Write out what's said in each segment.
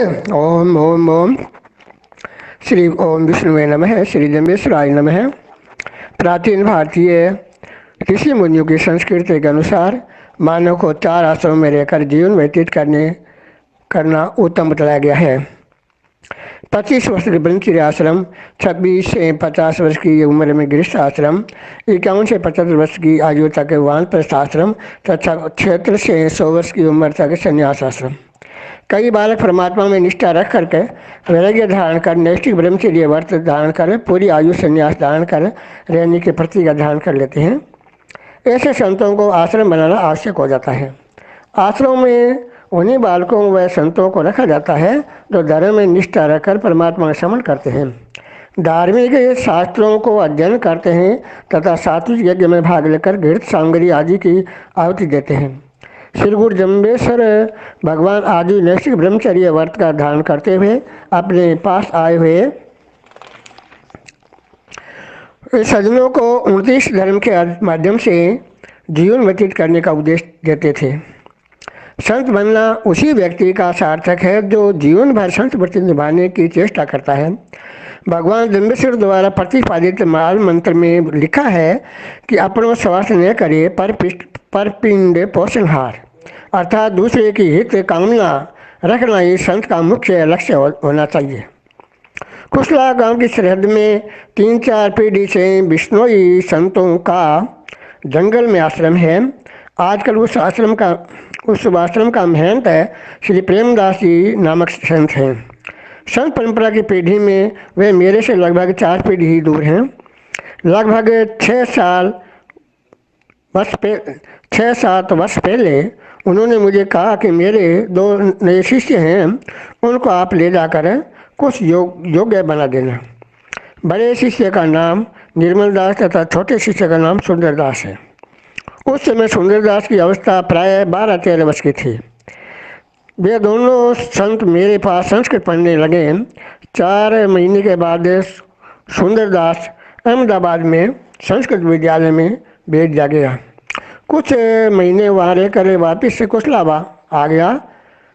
ओम ओम ओम श्री ओम विष्णुवे नमः। श्री जम्बेश्वराय नमः। प्राचीन भारतीय ऋषि मुनियों की संस्कृति के अनुसार मानव को 4 आश्रमों में रहकर जीवन व्यतीत करना उत्तम बताया गया है। 25 वर्ष के ब्रह्मचर्य आश्रम, 26 से 50 वर्ष की उम्र में गृहस्थ आश्रम, 51 से 75 वर्ष की आयु तक वानप्रस्थ आश्रम तथा 76 से 100 वर्ष की उम्र तक संन्यास आश्रम। कई बालक परमात्मा में निष्ठा रख करके वैराग्य धारण कर नैष्ठिक ब्रह्मचर्य व्रत धारण कर पूरी आयु संन्यास धारण कर रहने के प्रतिज्ञा धारण कर लेते हैं। ऐसे संतों को आश्रम बनाना आवश्यक हो जाता है। आश्रम में उन्हीं बालकों व संतों को रखा जाता है जो धर्म में निष्ठा रखकर परमात्मा का स्मरण करते हैं, धार्मिक शास्त्रों को अध्ययन करते हैं तथा सात्विक यज्ञ में भाग लेकर घृत सामग्री आदि की आहुति देते हैं। श्री गुरु जम्बेश्वर भगवान आदि नैष्ठिक ब्रह्मचर्य व्रत का धारण करते हुए अपने पास आए हुए सज्जनों को 29 धर्म के माध्यम से जीवन व्यतीत करने का उपदेश देते थे। संत बनना उसी व्यक्ति का सार्थक है जो जीवन भर संत व्रत निभाने की चेष्टा करता है। भगवान जम्बेश्वर द्वारा प्रतिपादित माल मंत्र में लिखा है कि अपनों स्वास्थ्य न करे पर पिंड पोषणहार, अर्थात दूसरे की हित कामना रखना ही संत का मुख्य लक्ष्य होना चाहिए। कुशला गांव की सरहद में 3-4 पीढ़ी से बिश्नोई संतों का जंगल में आश्रम है। आजकल उस आश्रम का महंत श्री प्रेमदास जी नामक संत हैं। संत परंपरा की पीढ़ी में वे मेरे से लगभग 4 पीढ़ी ही दूर हैं। लगभग 6-7 वर्ष पहले उन्होंने मुझे कहा कि मेरे 2 नए शिष्य हैं, उनको आप ले जाकर कुछ योग्य बना देना। बड़े शिष्य का नाम निर्मल दास तथा छोटे शिष्य का नाम सुंदरदास है। उस समय सुंदरदास की अवस्था प्राय 12-13 वर्ष की थी। वे दोनों संत मेरे पास संस्कृत पढ़ने लगे। 4 महीने के बाद सुंदरदास अहमदाबाद में संस्कृत विद्यालय में भेज दिया गया। कुछ महीने वहाँ रहकर वापिस से कुशलावा आ गया।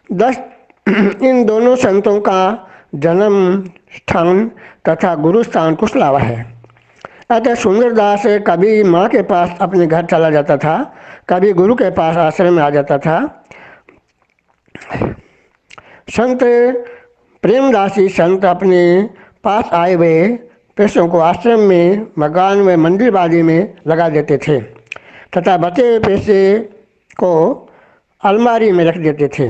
इन दोनों संतों का जन्म स्थान तथा गुरु स्थान कुशलावा है। अतः सुंदरदास कभी माँ के पास अपने घर चला जाता था, कभी गुरु के पास आश्रम में आ जाता था। संत प्रेमदास जी संत अपने पास आए हुए पैसों को आश्रम में, मकान व मंदिर आदि में लगा देते थे तथा बचे हुए पैसे को अलमारी में रख देते थे।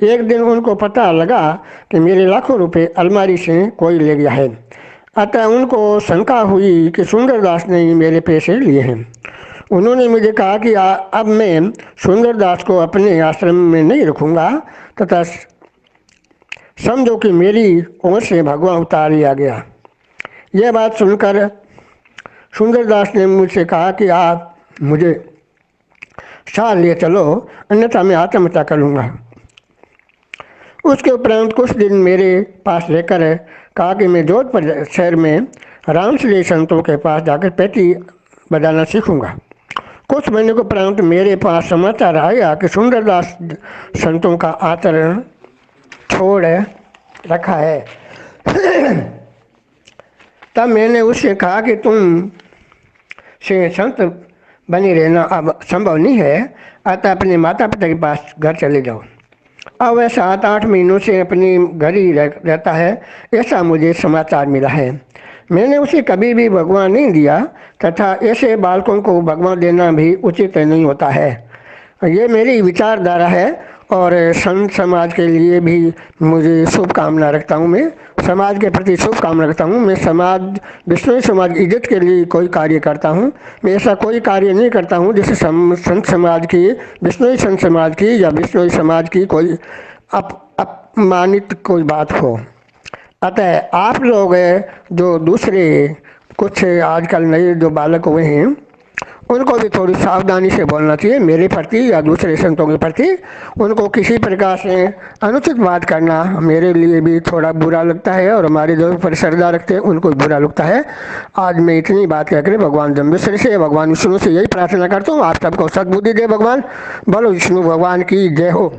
एक दिन उनको पता लगा कि मेरे लाखों रुपए अलमारी से कोई ले गया है। अतः उनको शंका हुई कि सुंदरदास ने मेरे पैसे लिए हैं। उन्होंने मुझे कहा कि अब मैं सुंदरदास को अपने आश्रम में नहीं रखूँगा तथा समझो कि मेरी ओर से भगवान उतार लिया गया। यह बात सुनकर सुंदरदास ने मुझसे कहा कि आप मुझे साथ लिए चलो, अन्यथा मैं आत्महत्या कर लूँगा। उसके उपरांत कुछ दिन मेरे पास रहकर कहा कि मैं जोधपुर शहर में रामश्री संतों के पास जाकर पेटी बजाना सीखूंगा। कुछ महीने के उपरांत मेरे पास समाचार आया कि सुंदरदास संतों का आचरण छोड़ रखा है। तब मैंने उससे कहा कि तुम से संत बनी रहना अब संभव नहीं है, अतः अपने माता पिता के पास घर चले जाओ। अब वह 7-8 महीनों से अपने घर ही रहता है, ऐसा मुझे समाचार मिला है। मैंने उसे कभी भी भगवान नहीं दिया तथा ऐसे बालकों को भगवान देना भी उचित नहीं होता है। ये मेरी विचारधारा है और संत समाज के लिए भी मुझे शुभकामना रखता हूँ। मैं समाज के प्रति शुभकामना रखता हूँ। मैं विश्व समाज की इज्जत के लिए कोई कार्य करता हूँ। मैं ऐसा कोई कार्य नहीं करता हूँ जिससे संत समाज की, विश्नोई संत समाज की या विश्नोई समाज की कोई अपमानित कोई बात हो। अतः आप लोग जो दूसरे कुछ आजकल नए जो बालक हुए हैं, उनको भी थोड़ी सावधानी से बोलना चाहिए मेरे प्रति या दूसरे संतों के प्रति। उनको किसी प्रकार से अनुचित बात करना मेरे लिए भी थोड़ा बुरा लगता है और हमारे जो सरदार रखते हैं उनको भी बुरा लगता है। आज मैं इतनी बात कहकर भगवान जम्बेश्वर से, भगवान विष्णु से यही प्रार्थना करता हूँ, आप सबको सद्बुद्धि दे भगवान। बोलो विष्णु भगवान की जय हो।